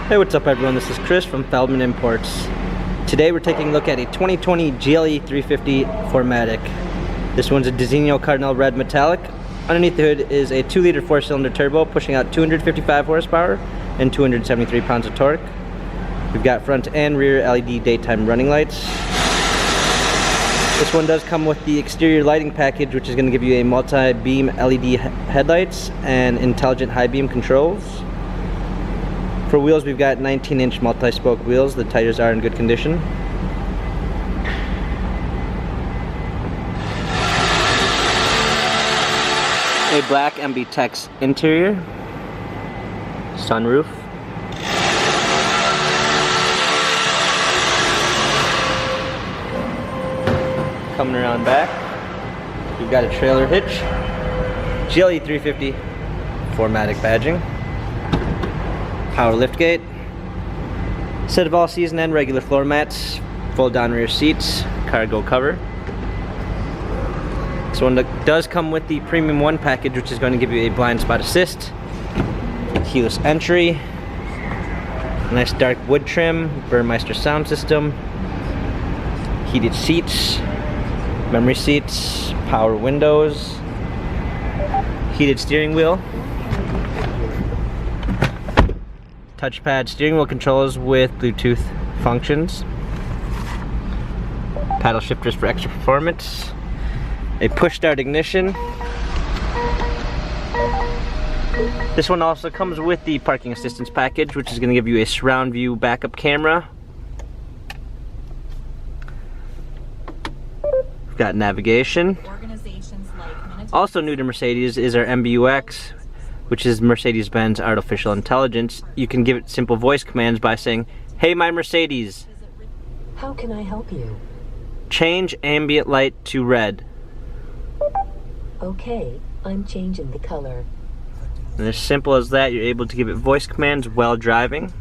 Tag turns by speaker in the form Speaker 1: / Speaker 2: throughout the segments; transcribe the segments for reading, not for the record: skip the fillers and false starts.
Speaker 1: Hey, what's up everyone? This is Chris from Feldmann Imports. Today we're taking a look at a 2020 GLE 350 4MATIC. This one's a Designo Cardinal Red Metallic. Underneath the hood is a 2-liter 4-cylinder turbo pushing out 255 horsepower and 273 pounds of torque. We've got front and rear LED daytime running lights. This one does come with the exterior lighting package, which is going to give you a multi-beam LED headlights and intelligent high beam controls. For wheels, we've got 19-inch multi-spoke wheels. The tires are in good condition. A black MB-Tex interior. Sunroof. Coming around back, we've got a trailer hitch. GLE 350 4MATIC badging. Power liftgate, set of all-season and regular floor mats, fold-down rear seats, cargo cover. This one does come with the Premium 1 package, which is going to give you a blind spot assist, keyless entry, nice dark wood trim, Burmeister sound system, heated seats, memory seats, power windows, heated steering wheel, touchpad steering wheel controls with Bluetooth functions, paddle shifters for extra performance, a push start ignition. This one also comes with the parking assistance package, which is going to give you a surround view backup camera. We've got navigation. Also new to Mercedes is our MBUX, which is Mercedes-Benz artificial intelligence. You can give it simple voice commands by saying, "Hey, my Mercedes,
Speaker 2: how can I help you?
Speaker 1: Change ambient light to red."
Speaker 2: Okay, I'm changing the color.
Speaker 1: And as simple as that, you're able to give it voice commands while driving.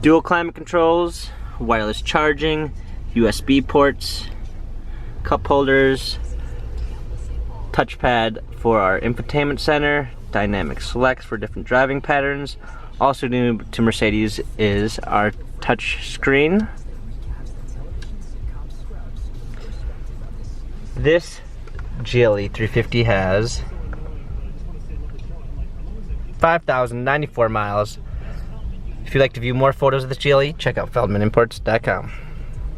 Speaker 1: Dual climate controls, wireless charging, USB ports, cup holders, touchpad for our infotainment center, dynamic selects for different driving patterns. Also new to Mercedes is our touch screen. This GLE 350 has 5,094 miles. If you'd like to view more photos of this GLE, check out feldmanimports.com.